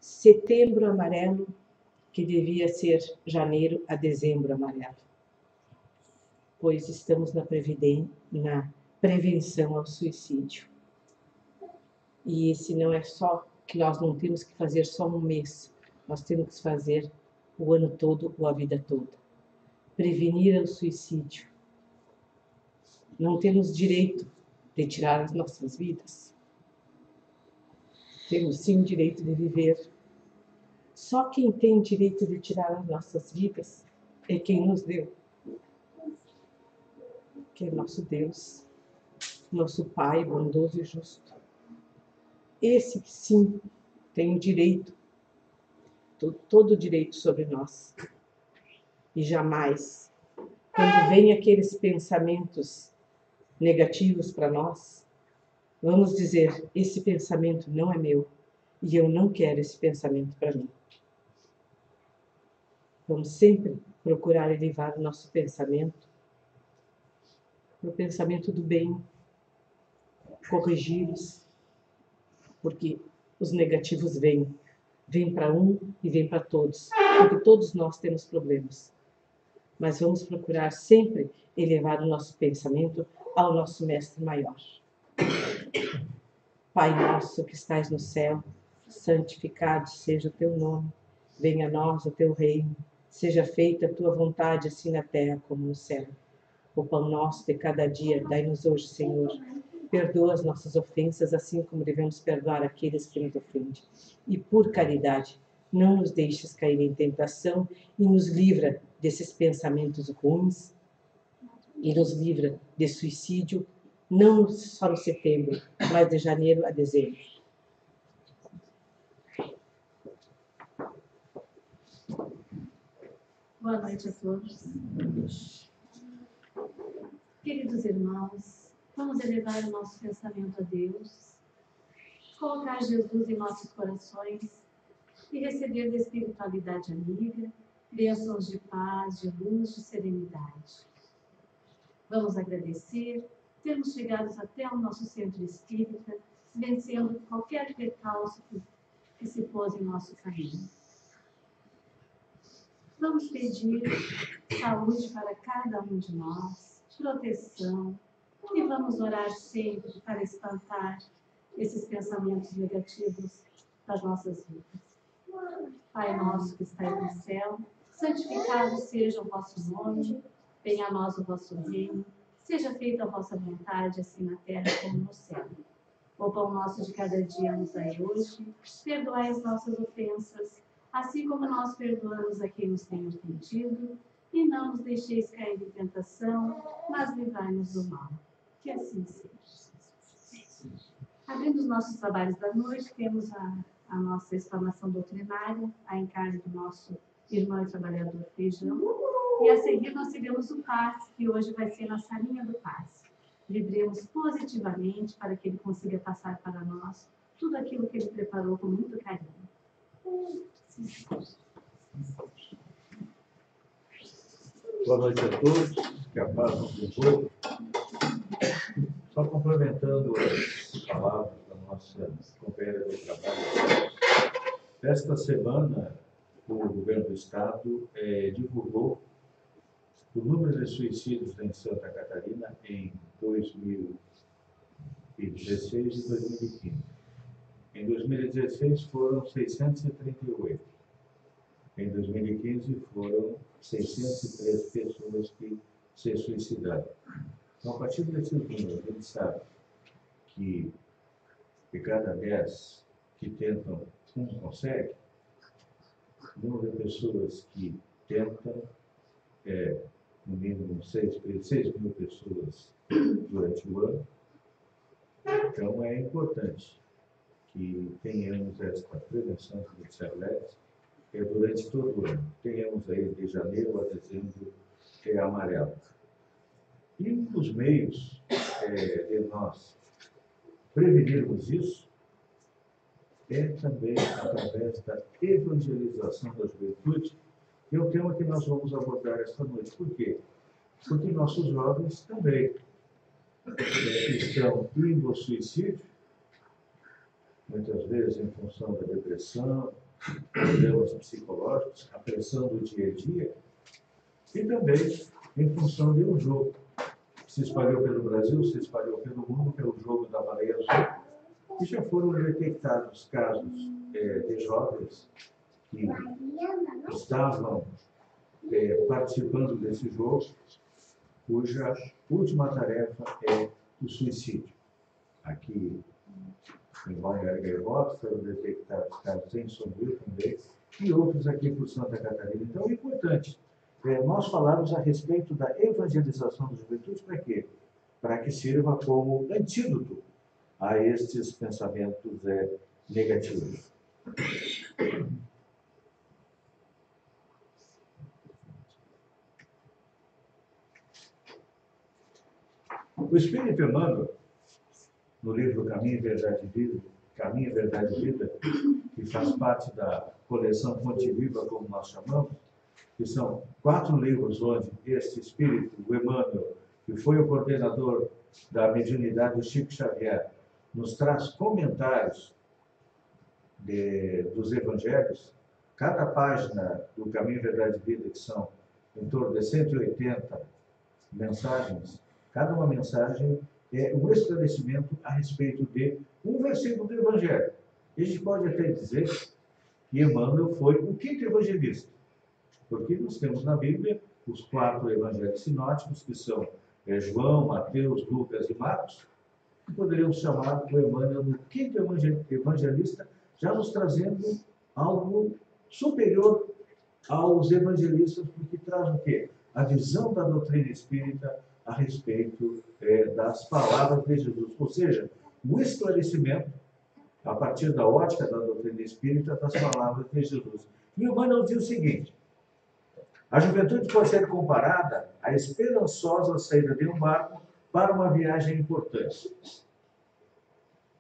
Setembro amarelo, que devia ser janeiro a dezembro amarelo, pois estamos na prevenção ao suicídio. E esse não é só que nós não temos que fazer só um mês, nós temos que fazer o ano todo ou a vida toda. Prevenir o suicídio. Não temos direito de tirar as nossas vidas. Temos sim o direito de viver. Só quem tem direito de tirar as nossas vidas é quem nos deu. Que é nosso Deus, nosso Pai bondoso e justo. Esse sim tem o direito, todo o direito sobre nós. E jamais, quando vem aqueles pensamentos negativos para nós, vamos dizer, esse pensamento não é meu e eu não quero esse pensamento para mim. Vamos sempre procurar elevar o nosso pensamento para o pensamento do bem, corrigi-los, porque os negativos vêm para um e vêm para todos, porque todos nós temos problemas. Mas vamos procurar sempre elevar o nosso pensamento ao nosso Mestre Maior. Pai nosso que estais no céu, santificado seja o teu nome. Venha a nós o teu reino. Seja feita a tua vontade, assim na terra como no céu. O pão nosso de cada dia, dai-nos hoje, Senhor. Perdoa as nossas ofensas, assim como devemos perdoar aqueles que nos ofendem. E por caridade, não nos deixes cair em tentação e nos livra desses pensamentos ruins e nos livra de suicídio, não só no setembro, mas de janeiro a dezembro. Boa noite a todos. Queridos irmãos, vamos elevar o nosso pensamento a Deus, colocar Jesus em nossos corações e receber da espiritualidade amiga bênçãos de paz, de luz, de serenidade. Vamos agradecer termos chegado até o nosso centro espírita, vencendo qualquer percalço que se pôs em nosso caminho. Vamos pedir saúde para cada um de nós, proteção, e vamos orar sempre para espantar esses pensamentos negativos das nossas vidas. Pai nosso que estais no céu, santificado seja o vosso nome, venha a nós o vosso reino, seja feita a vossa vontade, assim na terra como no céu. O pão nosso de cada dia nos dai hoje, perdoai as nossas ofensas, assim como nós perdoamos a quem nos tem ofendido, e não nos deixeis cair em tentação, mas livrai-nos do mal. Que assim seja. Abrindo os nossos trabalhos da noite, temos a nossa explanação doutrinária, a encargo do nosso irmão e trabalhador Feijão, e a seguir nós teremos o passe, que hoje vai ser na salinha do passe. Vibremos positivamente para que ele consiga passar para nós tudo aquilo que ele preparou com muito carinho. Boa noite a todos, que a paz nos abençoe. Só complementando as palavras da nossa companheira do trabalho, esta semana o governo do estado divulgou o número de suicídios em Santa Catarina em 2016 e 2015. Em 2016 foram 638. Em 2015 foram 603 pessoas que se suicidaram. Então, a partir desse número, a gente sabe que de cada 10 que tentam, um consegue. O número de pessoas que tentam é, no mínimo, 6 mil pessoas durante o ano. Então, é importante que tenhamos esta prevenção que você alerta durante todo o ano. Tenhamos aí de janeiro a dezembro amarelo. E um dos meios de nós prevenirmos isso é também através da evangelização da juventude, que é o tema que nós vamos abordar esta noite. Por quê? Porque nossos jovens também estão indo ao suicídio, muitas vezes em função da depressão, problemas psicológicos, a pressão do dia a dia, e também em função de um jogo que se espalhou pelo Brasil, se espalhou pelo mundo, que é o jogo da baleia azul, e já foram detectados casos de jovens que estavam participando desse jogo, cuja última tarefa é o suicídio. Aqui em Balneário Gaivota foram detectados casos em Sombrio também, e outros aqui por Santa Catarina. Então é importante nós falarmos a respeito da evangelização da juventude. Para quê? Para que sirva como antídoto a estes pensamentos negativos. O Espírito Emmanuel, no livro Caminho, Verdade e Vida, Caminho, Verdade e Vida, que faz parte da coleção Fonte Viva, como nós chamamos, que são 4 livros onde este Espírito, o Emmanuel, que foi o coordenador da mediunidade do Chico Xavier, nos traz comentários dos evangelhos. Cada página do Caminho, Verdade e Vida, que são em torno de 180 mensagens, cada uma mensagem é um esclarecimento a respeito de um versículo do Evangelho. A gente pode até dizer que Emmanuel foi o 5º evangelista, porque nós temos na Bíblia os 4 evangelhos sinóticos, que são João, Mateus, Lucas e Marcos, que poderíamos chamar o Emmanuel do 5º evangelista, já nos trazendo algo superior aos evangelistas, porque traz o quê? A visão da doutrina espírita a respeito das palavras de Jesus, ou seja, o esclarecimento a partir da ótica da doutrina espírita das palavras de Jesus. E o Emmanuel diz o seguinte: a juventude pode ser comparada à esperançosa saída de um barco para uma viagem importante.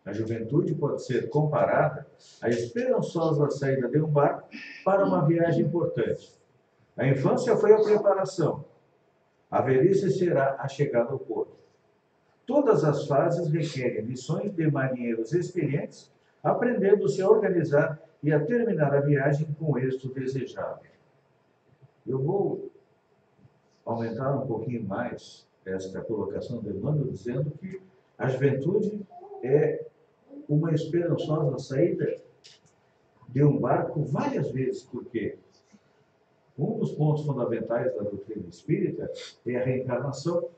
A juventude pode ser comparada à esperançosa saída de um barco para uma viagem importante. A infância foi a preparação. A velhice será a chegada ao porto. Todas as fases requerem lições de marinheiros experientes, aprendendo-se a organizar e a terminar a viagem com o êxito desejado. Eu vou aumentar um pouquinho mais esta colocação do Emmanuel, dizendo que a juventude é uma esperançosa saída de um barco várias vezes, porque um dos pontos fundamentais da doutrina espírita é a reencarnação,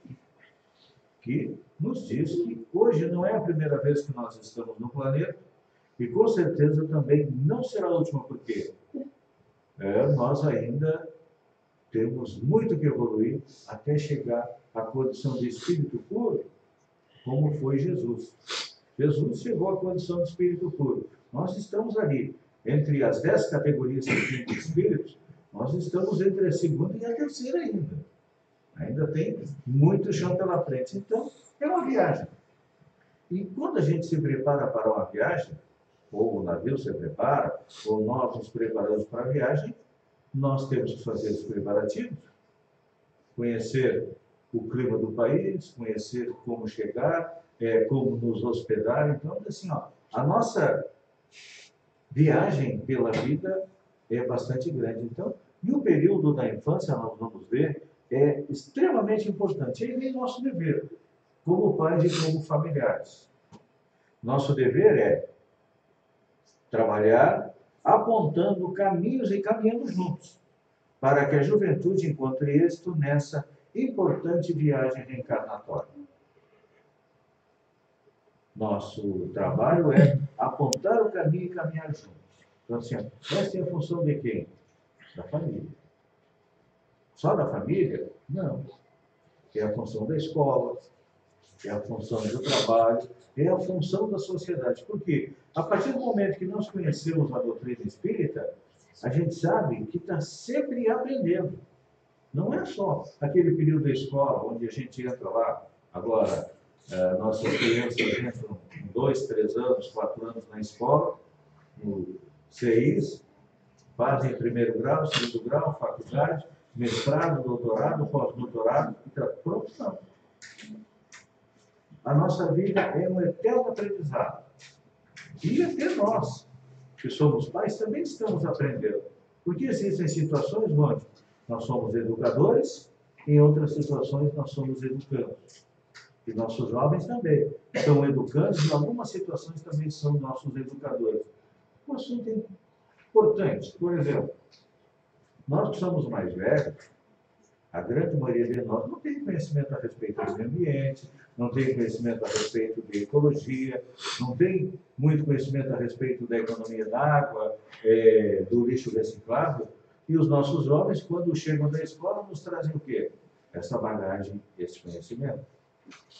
que nos diz que hoje não é a primeira vez que nós estamos no planeta, e com certeza também não será a última, porque nós ainda temos muito que evoluir até chegar à condição de espírito puro, como foi Jesus. Jesus chegou à condição de espírito puro. Nós estamos ali, entre as 10 categorias que tem de espíritos, nós estamos entre a segunda e a terceira ainda. Ainda tem muito chão pela frente. Então, é uma viagem. E quando a gente se prepara para uma viagem, ou o navio se prepara, ou nós nos preparamos para a viagem, nós temos que fazer os preparativos, conhecer o clima do país, conhecer como chegar, como nos hospedar. Então, assim, a nossa viagem pela vida é bastante grande. Então, e o período da infância, nós vamos ver, é extremamente importante. Aí vem nosso dever, como pais e como familiares. Nosso dever é trabalhar apontando caminhos e caminhando juntos, para que a juventude encontre êxito nessa importante viagem reencarnatória. Nosso trabalho é apontar o caminho e caminhar juntos. Então, assim, essa é a função de quem? Da família. Só da família? Não. É a função da escola, é a função do trabalho, é a função da sociedade. Por quê? A partir do momento que nós conhecemos a doutrina espírita, a gente sabe que está sempre aprendendo. Não é só aquele período da escola, onde a gente entra lá. Agora, nossas crianças entram 2, 3 anos, 4 anos na escola, no CIs, fazem primeiro grau, segundo grau, faculdade, mestrado, doutorado, pós-doutorado, e está pronto, não. A nossa vida é um eterno aprendizado. E até nós, que somos pais, também estamos aprendendo. Porque existem situações onde nós somos educadores, e em outras situações nós somos educandos. E nossos jovens também são educandos, em algumas situações também são nossos educadores. Um assunto importante, por exemplo, nós que somos mais velhos, a grande maioria de nós não tem conhecimento a respeito do meio ambiente, não tem conhecimento a respeito de ecologia, não tem muito conhecimento a respeito da economia da água, do lixo reciclável. E os nossos jovens, quando chegam da escola, nos trazem o quê? Essa bagagem, esse conhecimento.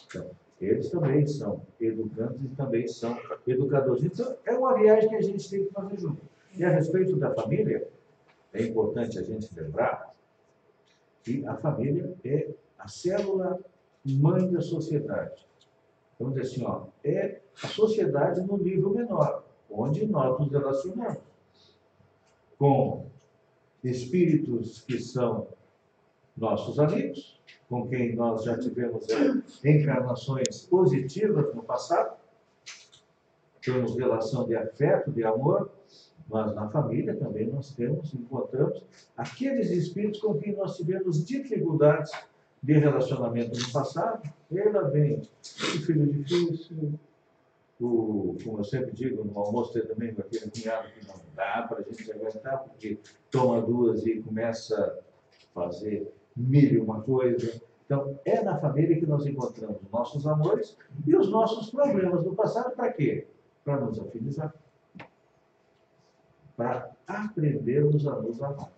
Então, eles também são educantes e também são educadores. Então, é uma viagem que a gente tem que fazer junto. E a respeito da família, é importante a gente lembrar que a família é a célula mãe da sociedade. Vamos dizer assim, ó, é a sociedade no nível menor, onde nós nos relacionamos com espíritos que são nossos amigos, com quem nós já tivemos encarnações positivas no passado, temos relação de afeto, de amor, mas na família também nós encontramos aqueles espíritos com quem nós tivemos dificuldades de relacionamento no passado. Ela vem, o filho difícil, como eu sempre digo, no almoço de domingo, aquele cunhado que não dá para a gente aguentar, porque toma duas e começa a fazer mil e uma coisa. Então, é na família que nós encontramos nossos amores e os nossos problemas do passado. Para quê? Para nos afinizar. Para aprendermos a nos amar.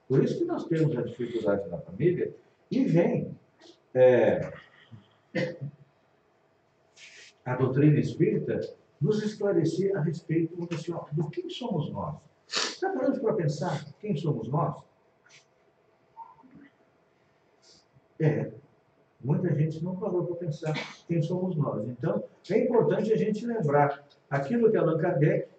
Por isso que nós temos a dificuldade na família e vem a doutrina espírita nos esclarecer a respeito do quem somos nós. Está parando para pensar quem somos nós? Muita gente não parou para pensar quem somos nós. Então, é importante a gente lembrar aquilo que Allan Kardec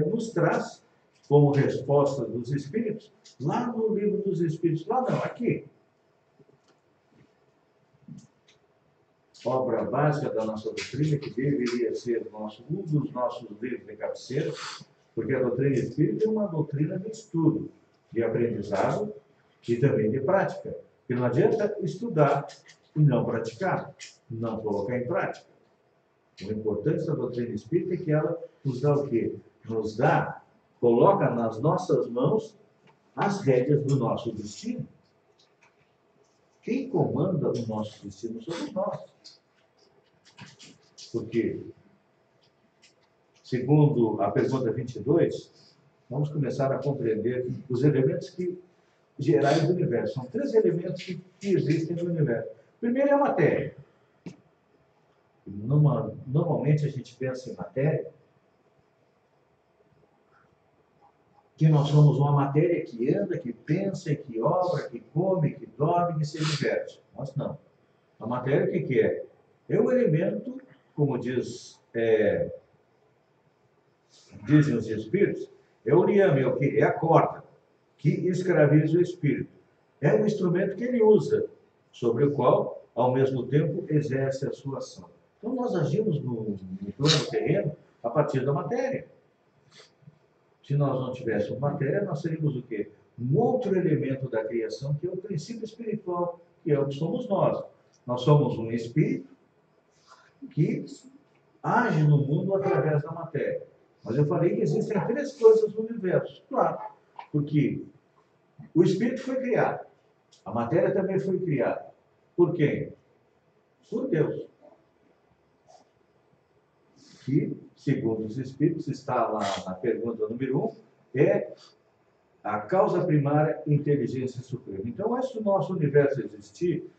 nos traz como resposta dos Espíritos, lá no Livro dos Espíritos. Lá não, aqui. Obra básica da nossa doutrina, que deveria ser um dos nossos livros de cabeceira, porque a doutrina espírita é uma doutrina de estudo, de aprendizado e também de prática. E não adianta estudar e não praticar, não colocar em prática. O importante da doutrina espírita é que ela nos dá o quê? Coloca nas nossas mãos as rédeas do nosso destino. Quem comanda o nosso destino somos nós. Porque, segundo a pergunta 22, vamos começar a compreender os elementos gerais do universo. São 3 elementos que existem no universo. Primeiro é a matéria. Normalmente a gente pensa em matéria, que nós somos uma matéria que anda, que pensa, que obra, que come, que dorme, que se diverte. Nós não. A matéria o que é? É um elemento, como dizem os espíritos, é o liame, é o quê? É a corda que escraviza o espírito. É um instrumento que ele usa, sobre o qual, ao mesmo tempo, exerce a sua ação. Então, nós agimos no plano terreno a partir da matéria. Se nós não tivéssemos matéria, nós seríamos o quê? Um outro elemento da criação, que é o princípio espiritual, que é o que somos nós. Nós somos um espírito que age no mundo através da matéria. Mas eu falei que existem 3 coisas no universo. Claro, porque o espírito foi criado. A matéria também foi criada. Por quem? Por Deus. Que, segundo os espíritos, está lá na pergunta número 1, é a causa primária inteligência suprema. Então, antes do nosso universo existir,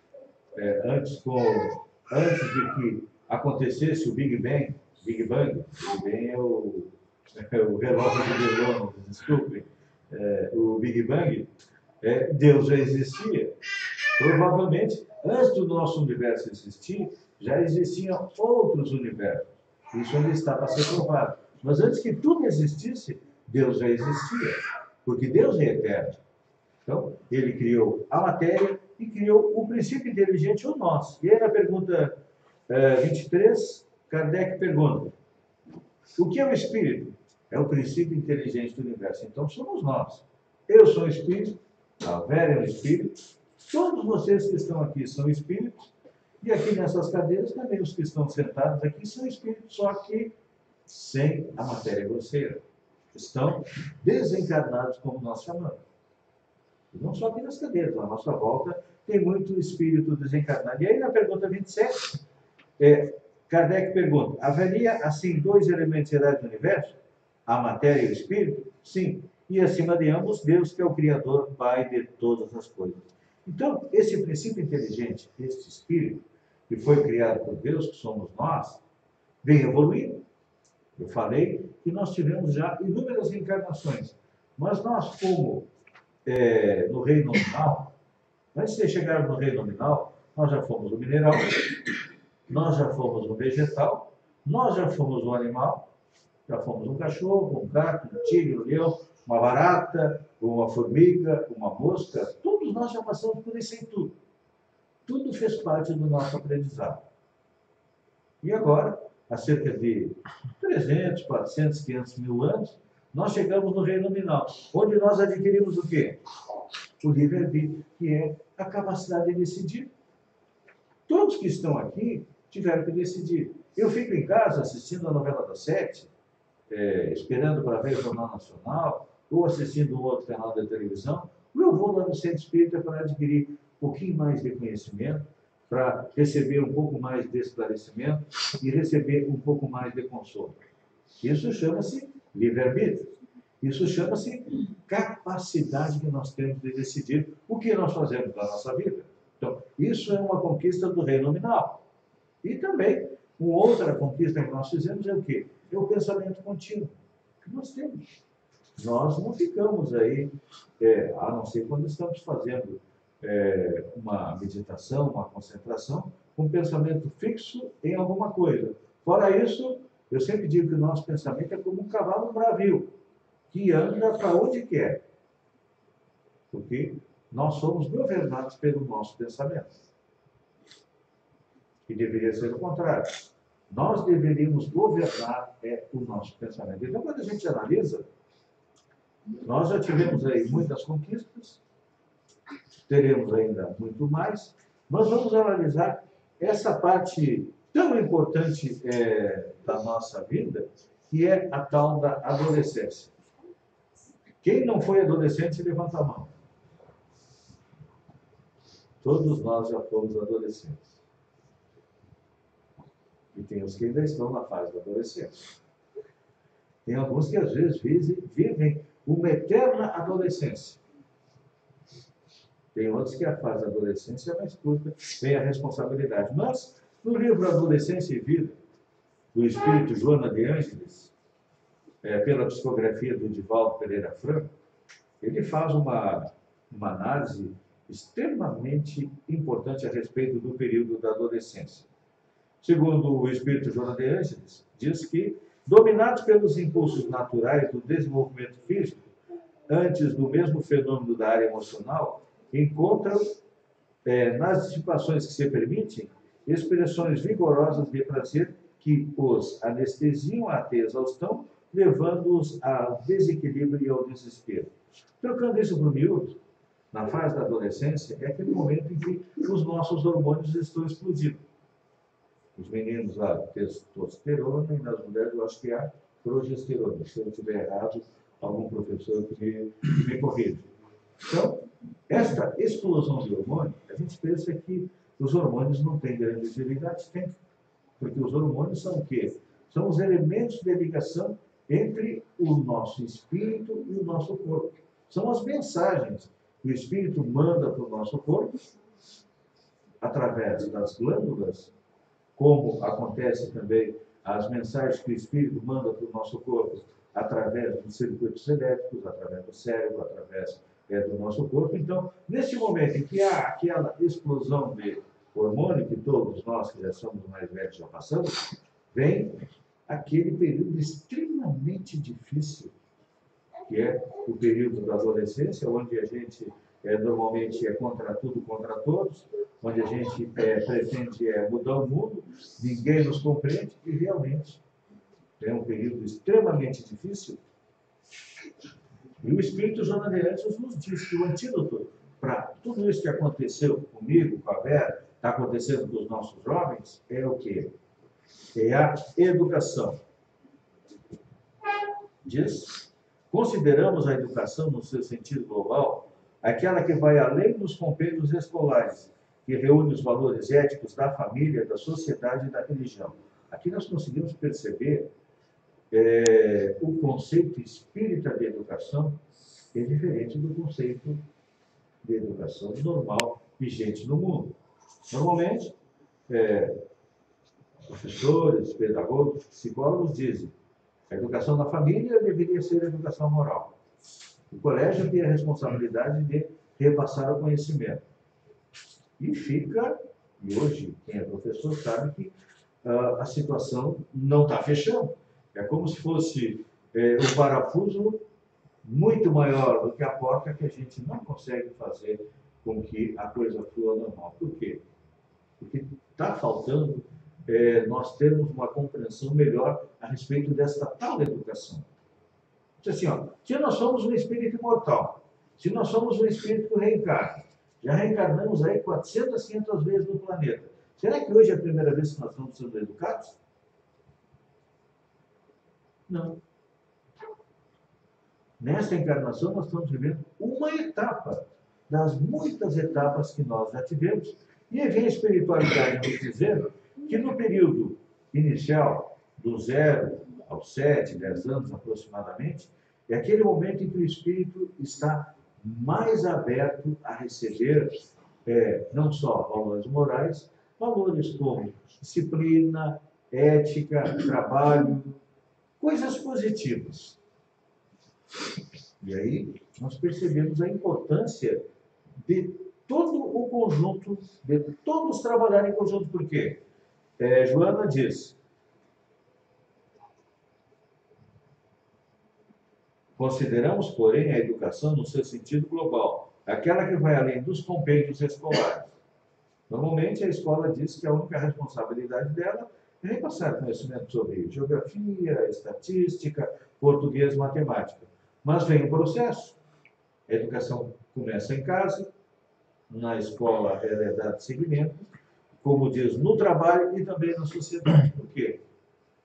antes de que acontecesse o Big Bang, Big Bang é o relógio de Delon, desculpem, o Big Bang, Deus já existia. Provavelmente, antes do nosso universo existir, já existiam outros universos. Isso ainda está para ser provado. Mas antes que tudo existisse, Deus já existia. Porque Deus é eterno. Então, ele criou a matéria e criou o princípio inteligente, o nós. E aí, na pergunta 23, Kardec pergunta: o que é o espírito? é o princípio inteligente do universo. Então somos nós. Eu sou um espírito, a Vera é um espírito, todos vocês que estão aqui são espíritos, e aqui nessas cadeiras também os que estão sentados aqui são espíritos, só que sem a matéria grosseira. Estão desencarnados, como nós chamamos. E não só aqui nas cadeiras, à nossa volta tem muito espírito desencarnado. E aí na pergunta 27, Kardec pergunta, haveria assim dois elementos gerais do universo? A matéria e o espírito? Sim. E acima de ambos, Deus, que é o Criador, Pai de todas as coisas. Então, esse princípio inteligente, este espírito, que foi criado por Deus, que somos nós, vem evoluindo. Eu falei que nós tivemos já inúmeras encarnações, mas nós, como no reino nominal, antes de chegarmos no reino nominal, nós já fomos um mineral, nós já fomos um vegetal, nós já fomos um animal, já fomos um cachorro, um gato, um tigre, um leão, uma barata, uma formiga, uma mosca. Todos nós já passamos por isso em tudo. Tudo fez parte do nosso aprendizado. E agora, há cerca de 300, 400, 500 mil anos, nós chegamos no reino nominal, onde nós adquirimos o quê? O livre-arbítrio, que é a capacidade de decidir. Todos que estão aqui tiveram que decidir. Eu fico em casa assistindo a novela das 7, esperando para ver o Jornal Nacional, ou assistindo um outro canal da televisão, ou eu vou lá no centro espírita para adquirir um pouquinho mais de conhecimento, para receber um pouco mais de esclarecimento e receber um pouco mais de consolo. Isso chama-se livre-arbítrio. Isso chama-se capacidade que nós temos de decidir o que nós fazemos na nossa vida. Então, isso é uma conquista do reino nominal. E também, uma outra conquista que nós fizemos é o quê? É o pensamento contínuo que nós temos. Nós não ficamos aí, a não ser quando estamos fazendo uma meditação, uma concentração, um pensamento fixo em alguma coisa. Fora isso, eu sempre digo que o nosso pensamento é como um cavalo bravio, que anda para onde quer. Porque nós somos governados pelo nosso pensamento. Que deveria ser o contrário. Nós deveríamos governar o nosso pensamento. Então, quando a gente analisa, nós já tivemos aí muitas conquistas, teremos ainda muito mais, mas vamos analisar essa parte tão importante da nossa vida, que é a tal da adolescência. Quem não foi adolescente, levanta a mão. Todos nós já fomos adolescentes. E tem os que ainda estão na fase da adolescência. Tem alguns que às vezes vivem uma eterna adolescência. Tem outros que a fase da adolescência é mais curta, vem a responsabilidade. Mas, no livro Adolescência e Vida, do espírito Joana de Ângeles, pela psicografia do Divaldo Pereira Franco, ele faz uma análise extremamente importante a respeito do período da adolescência. Segundo o espírito Joana de Ângeles, diz que, dominados pelos impulsos naturais do desenvolvimento físico, antes do mesmo fenômeno da área emocional, encontram, nas dissipações que se permitem, expressões vigorosas de prazer que os anestesiam até exaustão, levando-os ao desequilíbrio e ao desespero. Trocando isso por miúdo, na fase da adolescência, é aquele momento em que os nossos hormônios estão explodindo. Os meninos, a testosterona, e nas mulheres, eu acho que há progesterona. Se eu estiver errado, algum professor que me corrija. Então, esta explosão de hormônios, a gente pensa que os hormônios não têm grande utilidade, tem. Porque os hormônios são o quê? São os elementos de ligação entre o nosso espírito e o nosso corpo. São as mensagens que o espírito manda para o nosso corpo, através das glândulas, como acontece também as mensagens que o espírito manda para o nosso corpo, através dos circuitos elétricos, através do cérebro, através do nosso corpo. Então, nesse momento em que há aquela explosão de hormônio, que todos nós que já somos mais velhos já passamos, vem aquele período extremamente difícil, que é o período da adolescência, onde a gente normalmente é contra tudo, contra todos, onde a gente pretende mudar o mundo, ninguém nos compreende, e realmente é um período extremamente difícil. E o Espírito Joana de Anjos nos diz que o antídoto para tudo isso que aconteceu comigo, com a Vera, está acontecendo com os nossos jovens, é o quê? É a educação. Diz, consideramos a educação no seu sentido global aquela que vai além dos compêndios escolares, que reúne os valores éticos da família, da sociedade e da religião. Aqui nós conseguimos perceber o conceito espírita de educação é diferente do conceito de educação normal vigente no mundo. Normalmente, professores, pedagogos, psicólogos dizem que a educação da família deveria ser a educação moral. O colégio tem a responsabilidade de repassar o conhecimento. E hoje, quem é professor sabe que a situação não está fechando. É como se fosse um parafuso muito maior do que a porta, que a gente não consegue fazer com que a coisa flua normal. Por quê? Porque está faltando nós termos uma compreensão melhor a respeito desta tal educação. Assim, se nós somos um espírito imortal, se nós somos um espírito que reencarna, já reencarnamos aí 400, 500 vezes no planeta. Será que hoje é a primeira vez que nós estamos sendo educados? Não. Nesta encarnação, nós estamos vivendo uma etapa das muitas etapas que nós já tivemos. E aí vem a espiritualidade nos dizendo que no período inicial, do 0 aos 7, 10 anos aproximadamente, é aquele momento em que o espírito está mais aberto a receber não só valores morais, valores como disciplina, ética, trabalho, coisas positivas. E aí nós percebemos a importância de todo o conjunto, de todos trabalharem em conjunto. Por quê? Joana diz, consideramos, porém, a educação no seu sentido global, aquela que vai além dos compêndios escolares. Normalmente, a escola diz que a única responsabilidade dela é repassar conhecimento sobre geografia, estatística, português, matemática. Mas vem um processo. A educação começa em casa, na escola ela é dada seguimento, como diz, no trabalho e também na sociedade. Por quê?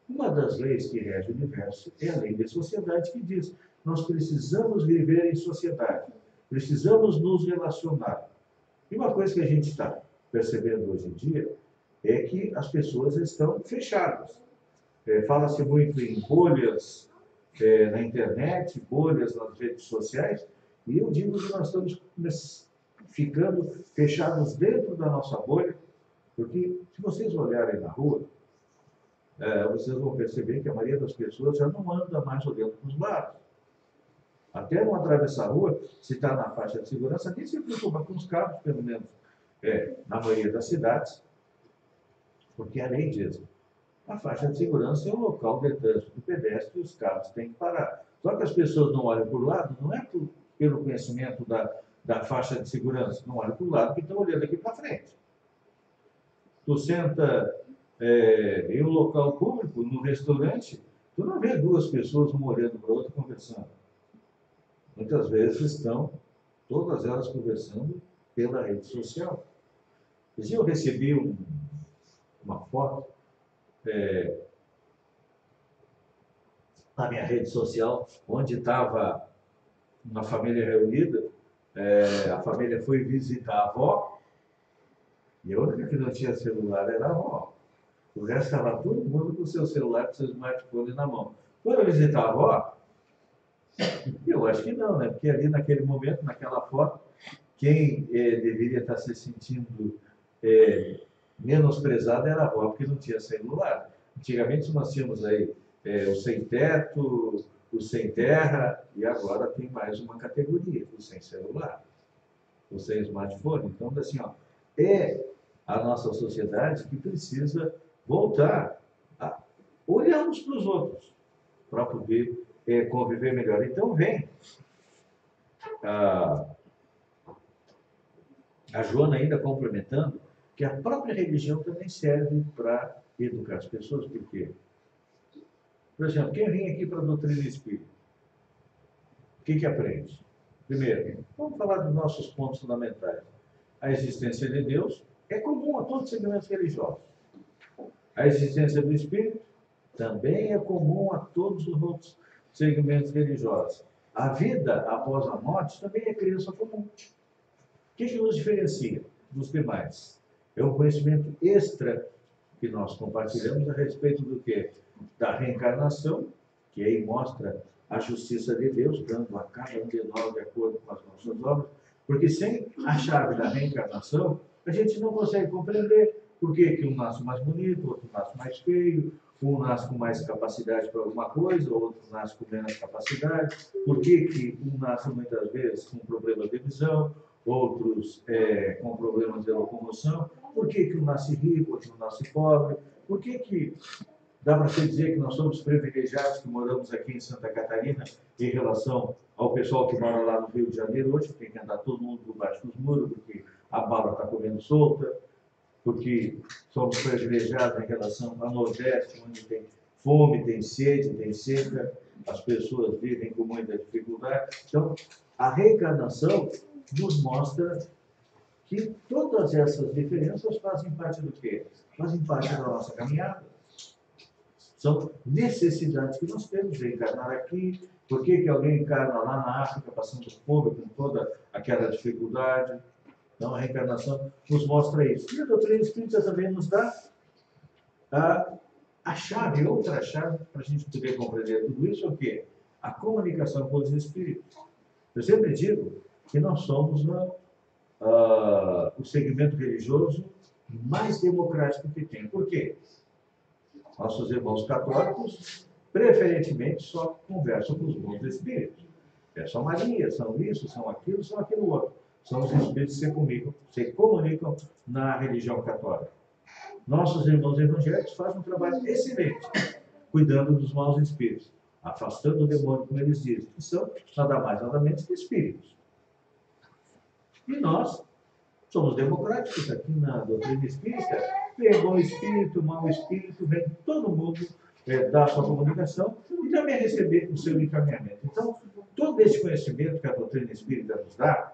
Uma das leis que rege o universo é a lei da sociedade, que diz nós precisamos viver em sociedade, precisamos nos relacionar. E uma coisa que a gente está percebendo hoje em dia é que as pessoas estão fechadas. Fala-se muito em bolhas na internet, bolhas nas redes sociais, e eu digo que nós estamos ficando fechados dentro da nossa bolha, porque se vocês olharem na rua, vocês vão perceber que a maioria das pessoas já não anda mais olhando para os lados. Até não atravessar a rua, se está na faixa de segurança, nem se preocupa com os carros, pelo menos na maioria das cidades, porque a lei diz, a faixa de segurança é o local de trânsito do pedestre e os carros têm que parar. Só que as pessoas não olham para o lado, não é pelo conhecimento da faixa de segurança, não olham para o lado, porque estão olhando aqui para frente. Tu senta em um local público, no restaurante, tu não vê duas pessoas, uma olhando para a outra, conversando. Muitas vezes estão, todas elas conversando pela rede social. Eu recebi uma foto na minha rede social, onde estava uma família reunida, a família foi visitar a avó, e a única que não tinha celular era a avó. O resto estava todo mundo com o seu celular, com o seu smartphone na mão. Foram visitar a avó? Eu acho que não, né? Porque ali naquele momento, naquela foto, quem deveria estar se sentindo menosprezado era a avó, porque não tinha celular. Antigamente nós tínhamos aí o sem teto, o sem terra, e agora tem mais uma categoria, o sem celular, o sem smartphone. Então, assim, é a nossa sociedade que precisa voltar a olhar uns para os outros, para poder conviver melhor. Então, vem a Joana ainda complementando que a própria religião também serve para educar as pessoas, porque Por exemplo, quem vem aqui para a doutrina espírita, o que aprende? Primeiro, vamos falar dos nossos pontos fundamentais. A existência de Deus é comum a todos os segmentos religiosos. A existência do Espírito também é comum a todos os outros segmentos religiosos. A vida após a morte também é crença comum. O que nos diferencia dos demais? É um conhecimento extra que nós compartilhamos a respeito do quê? Da reencarnação, que aí mostra a justiça de Deus, dando a cada um de nós de acordo com as nossas obras, porque sem a chave da reencarnação, a gente não consegue compreender por que um nasce mais bonito, outro nasce mais feio, um nasce com mais capacidade para alguma coisa, outro nasce com menos capacidade, por que um nasce muitas vezes com problemas de visão, outros com problemas de locomoção, por que um nasce rico, outro nasce pobre, por que dá para se dizer que nós somos privilegiados que moramos aqui em Santa Catarina em relação ao pessoal que mora lá no Rio de Janeiro hoje, que tem que andar todo mundo por baixo dos muros, porque a bala está comendo solta, porque somos privilegiados em relação ao Nordeste, onde tem fome, tem sede, tem seca, as pessoas vivem com muita dificuldade. Então, a reencarnação nos mostra que todas essas diferenças fazem parte do quê? Fazem parte da nossa caminhada. São necessidades que nós temos de encarnar aqui. Por que alguém encarna lá na África, passando fome, com toda aquela dificuldade? Então, a reencarnação nos mostra isso. E a doutrina espírita também nos dá a chave, outra chave, para a gente poder compreender tudo isso, é o quê? A comunicação com os espíritos. Eu sempre digo que nós somos o segmento religioso mais democrático que tem. Por quê? Nossos irmãos católicos, preferentemente, só conversam com os bons espíritos. São Maria, são isso, são aquilo outro. São os espíritos que se comunicam na religião católica. Nossos irmãos evangélicos fazem um trabalho excelente, cuidando dos maus espíritos, afastando o demônio, como eles dizem, que são nada mais, nada menos que espíritos. E nós somos democráticos aqui na doutrina espírita. Vem bom espírito, mau espírito, vem todo mundo dar a sua comunicação e também receber o seu encaminhamento. Então, todo esse conhecimento que a doutrina espírita nos dá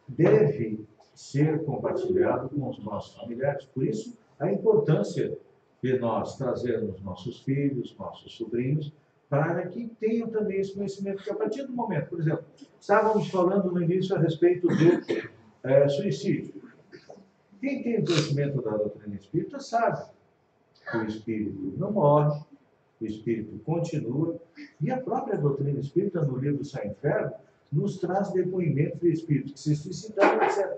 deve ser compartilhado com os nossos familiares. Por isso, a importância de nós trazermos nossos filhos, nossos sobrinhos, para que tenham também esse conhecimento, que a partir do momento, por exemplo, estávamos falando no início a respeito do suicídio. Quem tem o conhecimento da doutrina espírita sabe que o espírito não morre, o espírito continua, e a própria doutrina espírita, no livro Céu e Inferno, nos traz depoimentos de espíritos que se suicidaram e disseram: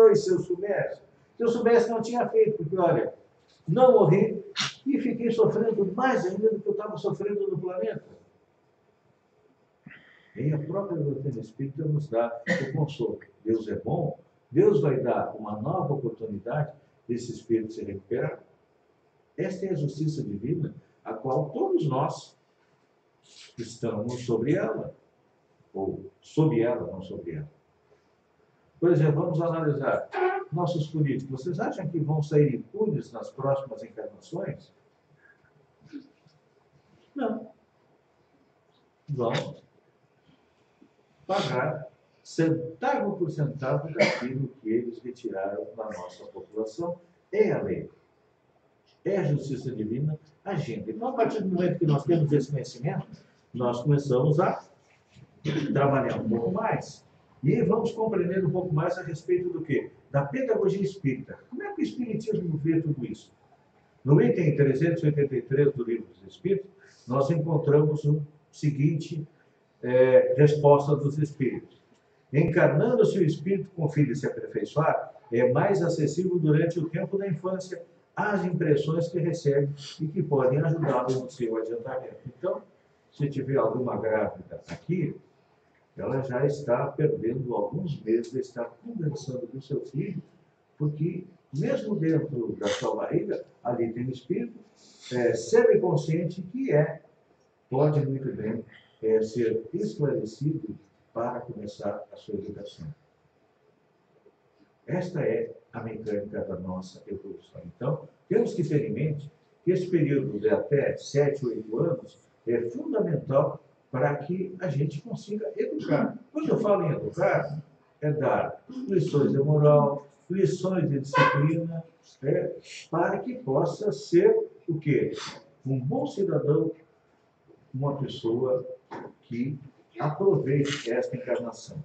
ai, se eu soubesse não tinha feito, porque olha, não morri e fiquei sofrendo mais ainda do que eu estava sofrendo no planeta. E a própria doutrina espírita nos dá o consolo. Deus é bom, Deus vai dar uma nova oportunidade desse espírito se recuperar. Esta é a justiça divina, a qual todos nós estamos sobre ela. Ou sob ela, não sobre ela. Por exemplo, vamos analisar nossos políticos. Vocês acham que vão sair impunes nas próximas encarnações? Não. Vão pagar centavo por centavo daquilo que eles retiraram da nossa população. É a lei. É a justiça divina agindo. Então, a partir do momento que nós temos esse conhecimento, nós começamos a trabalhar um pouco mais e vamos compreender um pouco mais a respeito do quê? Da pedagogia espírita. Como é que o espiritismo vê tudo isso? No item 383 do Livro dos Espíritos, nós encontramos o seguinte resposta dos espíritos. Encarnando-se o espírito com fim de se aperfeiçoar, é mais acessível durante o tempo da infância às impressões que recebe e que podem ajudá-lo no seu adiantamento. Então, se tiver alguma grávida aqui, ela já está perdendo alguns meses de estar conversando com o seu filho, porque mesmo dentro da sua barriga, ali tem um espírito semiconsciente que pode muito bem ser esclarecido para começar a sua educação. Esta é a mecânica da nossa evolução. Então, temos que ter em mente que esse período de até 7, 8 anos é fundamental para que a gente consiga educar. Quando eu falo em educar, é dar lições de moral, lições de disciplina, para que possa ser o quê? Um bom cidadão, uma pessoa que aproveite esta encarnação.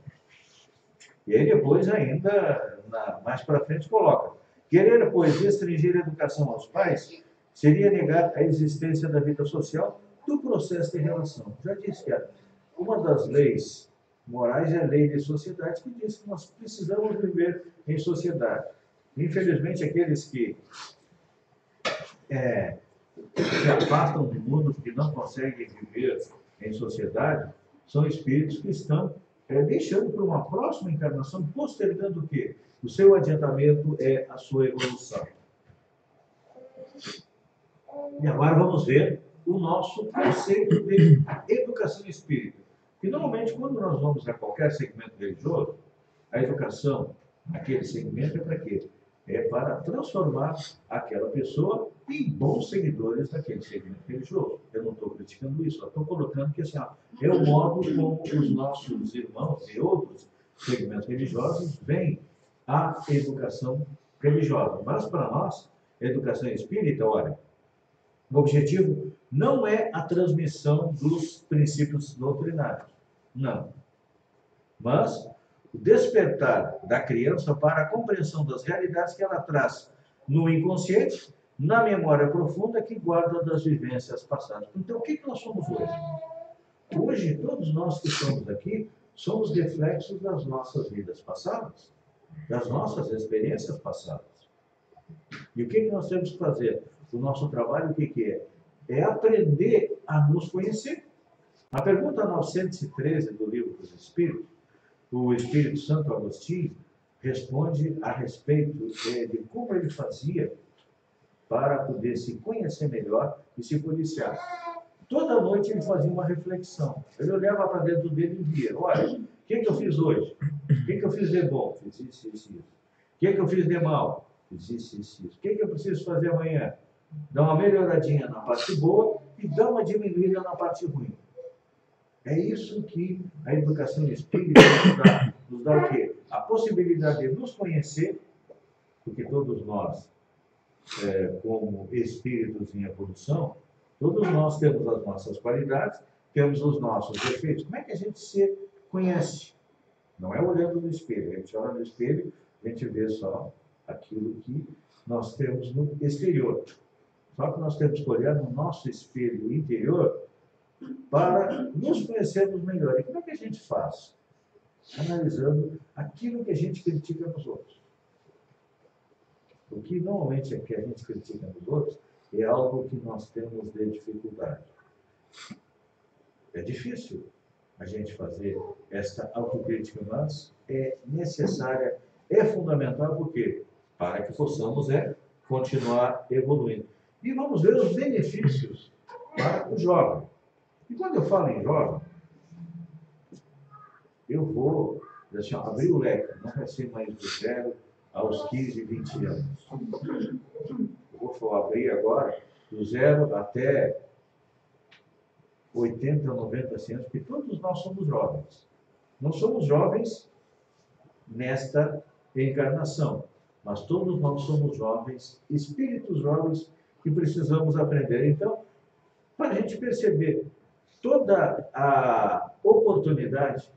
E aí depois ainda, mais para frente, coloca: querer, pois, restringir a educação aos pais seria negar a existência da vida social do processo de relação. Já disse que uma das leis morais é a lei de sociedade, que diz que nós precisamos viver em sociedade. Infelizmente, aqueles que se afastam do mundo, que não conseguem viver em sociedade, são espíritos que estão deixando para uma próxima encarnação, postergando o quê? O seu adiantamento é a sua evolução. E agora vamos ver o nosso conceito de educação espírita. Que normalmente, quando nós vamos a qualquer segmento religioso, a educação naquele segmento é para quê? É para transformar aquela pessoa em bons seguidores daquele segmento religioso. Eu não estou criticando isso, eu estou colocando que assim, é o modo como os nossos irmãos e outros segmentos religiosos veem a educação religiosa. Mas para nós, a educação espírita, olha, o objetivo não é a transmissão dos princípios doutrinários, não. Mas o despertar da criança para a compreensão das realidades que ela traz no inconsciente, na memória profunda que guarda das vivências passadas. Então, o que nós somos hoje? Hoje, todos nós que estamos aqui somos reflexos das nossas vidas passadas, das nossas experiências passadas. E o que nós temos que fazer? O nosso trabalho, o que é? É aprender a nos conhecer. A pergunta 913 do Livro dos Espíritos, o Espírito Santo Agostinho responde a respeito de como ele fazia para poder se conhecer melhor e se policiar. Toda noite ele fazia uma reflexão. Ele olhava para dentro dele e via: olha, o que eu fiz hoje? O que eu fiz de bom? Fiz isso, isso, isso. O que eu fiz de mal? Fiz isso, isso, isso. O que eu preciso fazer amanhã? Dar uma melhoradinha na parte boa e dar uma diminuída na parte ruim. É isso que a educação espírita nos dá. Nos dá o quê? A possibilidade de nos conhecer, porque todos nós, como espíritos em evolução, todos nós temos as nossas qualidades, temos os nossos defeitos. Como é que a gente se conhece? Não é olhando no espelho. A gente olha no espelho, a gente vê só aquilo que nós temos no exterior. Só que nós temos que olhar no nosso espelho interior para nos conhecermos melhor. E como é que a gente faz? Analisando aquilo que a gente critica nos outros. O que normalmente é que a gente critica nos outros é algo que nós temos de dificuldade. É difícil a gente fazer esta autocrítica, mas é necessária, é fundamental, por quê? Para que possamos continuar evoluindo. E vamos ver os benefícios para o jovem. E quando eu falo em jovem, eu vou assim, abrir o leque, não vai ser mais do 0 aos 15, 20 anos. Eu vou abrir agora do 0 até 80, 90 anos, porque todos nós somos jovens. Não somos jovens nesta encarnação, mas todos nós somos jovens, espíritos jovens, que precisamos aprender. Então, para a gente perceber toda a oportunidade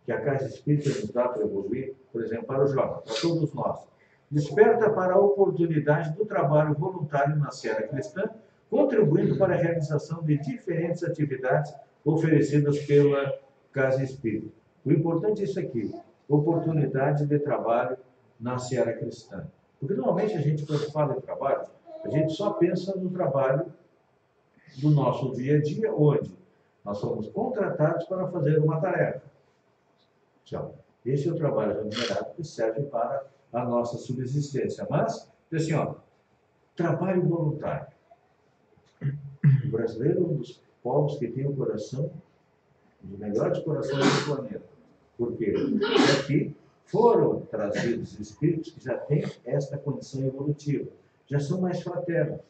que a Casa Espírita nos dá para evoluir, por exemplo, para os jovens, para todos nós, desperta para a oportunidade do trabalho voluntário na seara cristã, contribuindo para a realização de diferentes atividades oferecidas pela Casa Espírita. O importante é isso aqui, oportunidade de trabalho na seara cristã. Porque normalmente a gente, quando fala em trabalho, a gente só pensa no trabalho do nosso dia a dia, onde nós somos contratados para fazer uma tarefa. Então, esse é o trabalho remunerado que serve para a nossa subsistência. Mas, assim, trabalho voluntário. O brasileiro é um dos povos que tem o coração, um dos melhores corações do planeta. Por quê? Porque aqui foram trazidos espíritos que já têm esta condição evolutiva, já são mais fraternos,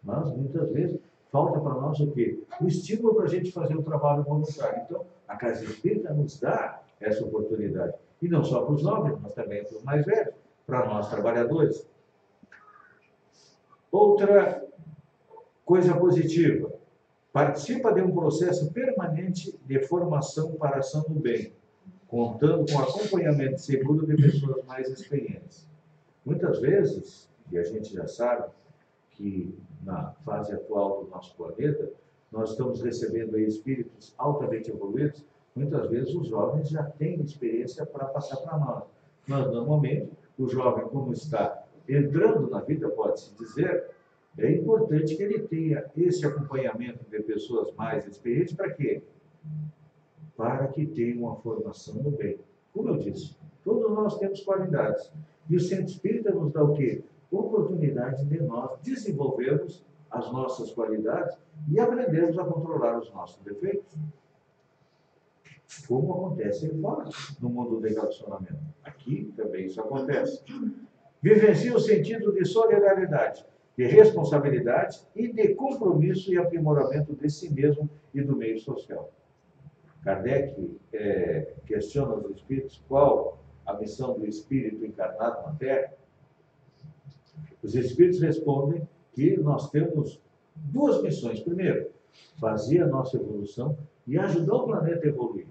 Mas, muitas vezes, falta para nós o quê? O estímulo para a gente fazer um trabalho voluntário. Então, a Casa Espírita nos dá essa oportunidade. E não só para os jovens, mas também para os mais velhos, para nós trabalhadores. Outra coisa positiva, participa de um processo permanente de formação para a ação do bem, contando com acompanhamento seguro de pessoas mais experientes. Muitas vezes, e a gente já sabe que na fase atual do nosso planeta, nós estamos recebendo aí espíritos altamente evoluídos, muitas vezes os jovens já têm experiência para passar para nós. Mas, normalmente, o jovem, como está entrando na vida, pode-se dizer, é importante que ele tenha esse acompanhamento de pessoas mais experientes. Para quê? Para que tenha uma formação no bem. Como eu disse, todos nós temos qualidades. E o Centro Espírita nos dá o quê? Oportunidade de nós desenvolvermos as nossas qualidades e aprendermos a controlar os nossos defeitos. Como acontece aí fora, no mundo do relacionamento. Aqui também isso acontece. Vivencia o sentido de solidariedade, de responsabilidade e de compromisso e aprimoramento de si mesmo e do meio social. Kardec questiona os espíritos qual a missão do espírito encarnado na Terra. Os espíritos respondem que nós temos duas missões. Primeiro, fazer a nossa evolução e ajudar o planeta a evoluir.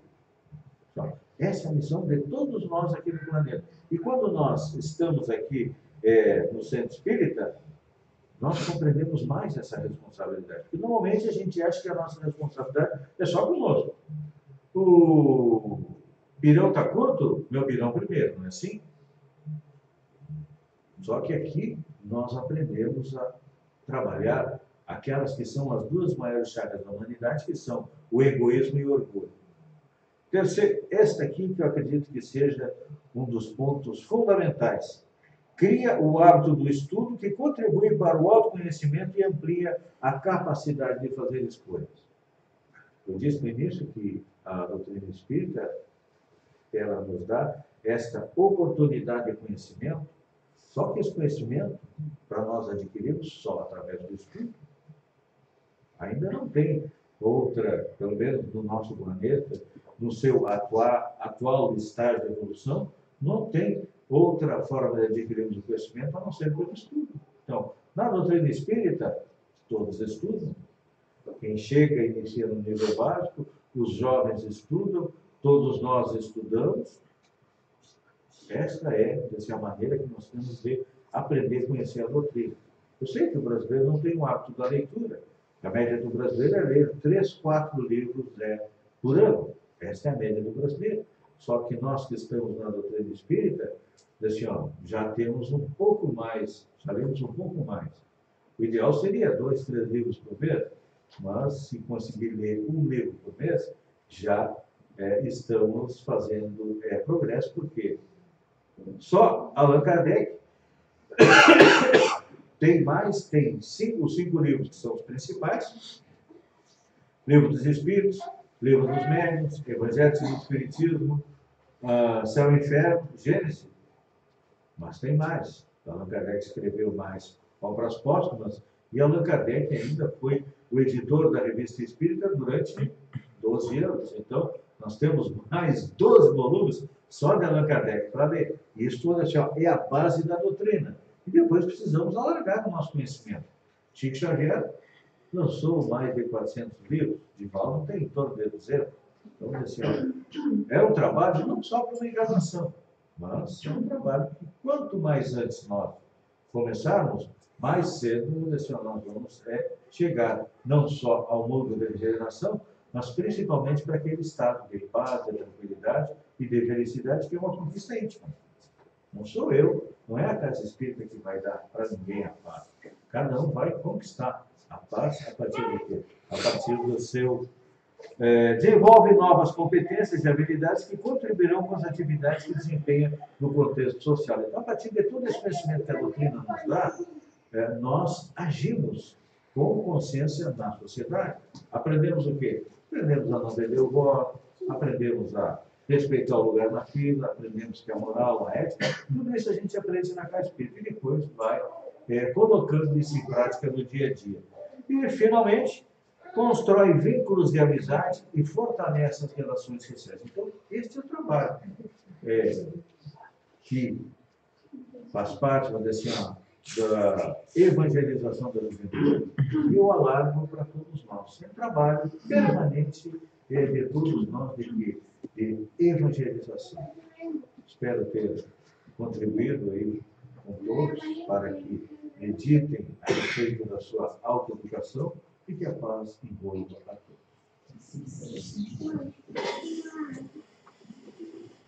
Então, essa é a missão de todos nós aqui no planeta. E quando nós estamos aqui no Centro Espírita, nós compreendemos mais essa responsabilidade. Porque normalmente a gente acha que a nossa responsabilidade é só conosco. O pirão está curto, meu pirão primeiro, não é assim? Só que aqui nós aprendemos a trabalhar aquelas que são as duas maiores chagas da humanidade, que são o egoísmo e o orgulho. Terceiro, esta aqui que eu acredito que seja um dos pontos fundamentais. Cria o hábito do estudo que contribui para o autoconhecimento e amplia a capacidade de fazer escolhas. Eu disse no início que a doutrina espírita, ela nos dá esta oportunidade de conhecimento, só que esse conhecimento, para nós adquirirmos só através do estudo, ainda não tem outra, pelo menos no nosso planeta, no seu atual estágio de evolução, não tem outra forma de adquirirmos o conhecimento a não ser pelo estudo. Então, na doutrina espírita, todos estudam. Quem chega e inicia no nível básico, os jovens estudam, todos nós estudamos. Esta é a maneira que nós temos de aprender a conhecer a doutrina. Eu sei que o brasileiro não tem o hábito da leitura. A média do brasileiro é ler 3, 4 livros por ano. Essa é a média do brasileiro. Só que nós que estamos na doutrina espírita, assim, já temos um pouco mais, já lemos um pouco mais. O ideal seria 2, 3 livros por mês, mas se conseguir ler um livro por mês, já estamos fazendo progresso, porque só Allan Kardec tem 5 livros que são os principais: Livro dos Espíritos, Livro dos Médiuns, Evangelho segundo o Espiritismo, Céu e Inferno, Gênesis. Mas tem mais. Allan Kardec escreveu mais obras póstumas, e Allan Kardec ainda foi o editor da Revista Espírita durante 12 anos. Então, nós temos mais 12 volumes só de Allan Kardec para ler. E isso é a base da doutrina. E depois precisamos alargar o nosso conhecimento. Chico Xavier lançou mais de 400 livros, Divaldo tem em torno de 200. Então, assim, é um trabalho não só para uma encarnação, mas é um trabalho que quanto mais antes nós começarmos, mais cedo nós vamos chegar não só ao mundo da regeneração, mas principalmente para aquele estado de paz, de tranquilidade e de felicidade, que é uma conquista íntima. Não sou eu, não é a Casa Espírita que vai dar para ninguém a paz. Cada um vai conquistar a paz a partir do quê? A partir do seu... desenvolve novas competências e habilidades que contribuirão com as atividades que desempenha no contexto social. Então, a partir de todo esse conhecimento que a doutrina nos dá, nós agimos com consciência na sociedade. Aprendemos o quê? Aprendemos a não beber o voto, aprendemos a respeitar o lugar na fila, aprendemos que a moral, a ética, tudo isso a gente aprende na Casa Espírita e depois vai colocando isso em prática no dia a dia. E, finalmente, constrói vínculos de amizade e fortalece as relações sociais. Então, este é o trabalho que faz parte, vamos dizer assim, da evangelização da juventude, e eu alargo para todos nós. É um trabalho permanente de todos nós de evangelização. Espero ter contribuído aí com todos para que meditem a respeito da sua autoeducação e que a paz envolva a todos.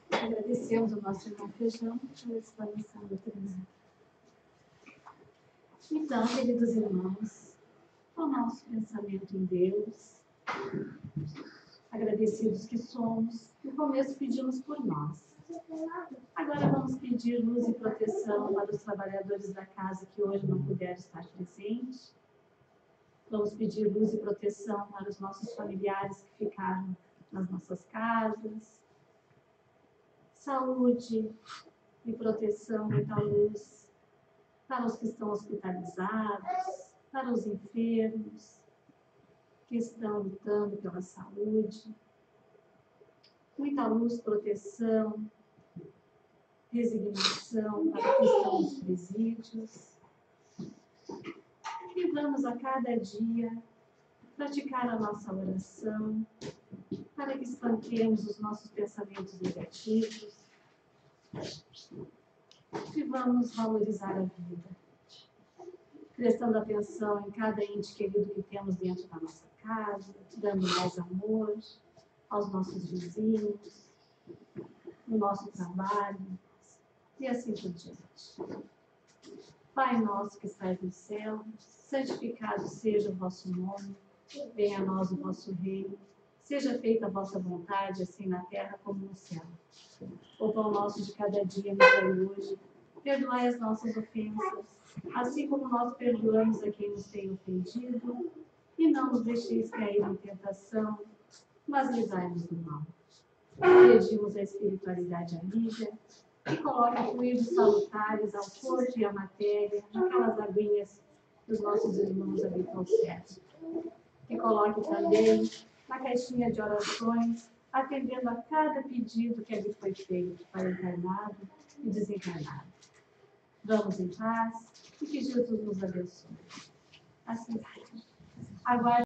Agradecemos ao nosso irmão Feijão pela explanação doutrinária. Então, queridos irmãos, com o nosso pensamento em Deus, agradecidos que somos, no começo pedimos por nós. Agora vamos pedir luz e proteção para os trabalhadores da casa que hoje não puderam estar presentes. Vamos pedir luz e proteção para os nossos familiares que ficaram nas nossas casas. Saúde e proteção, muita luz para os que estão hospitalizados, para os enfermos que estão lutando pela saúde. Muita luz, proteção, resignação para os que estão nos presídios. E vamos a cada dia praticar a nossa oração para que espanquemos os nossos pensamentos negativos e vamos valorizar a vida, prestando atenção em cada ente querido que temos dentro da nossa casa, dando mais amor aos nossos vizinhos, no nosso trabalho e assim por diante. Pai nosso que estais no céu, santificado seja o vosso nome, venha a nós o vosso reino, seja feita a vossa vontade, assim na terra como no céu. O pão nosso de cada dia nos dai hoje, perdoai as nossas ofensas, assim como nós perdoamos a quem nos tem ofendido, e não nos deixeis cair em tentação, mas livrai-nos do mal. Pedimos a espiritualidade amiga, que coloque fluidos salutares ao corpo e à matéria, naquelas aguinhas que os nossos irmãos habitam certo. Que coloque também na caixinha de orações, atendendo a cada pedido que ali foi feito para encarnado e desencarnado. Vamos em paz e que Jesus nos abençoe. Assim seja. Aguarde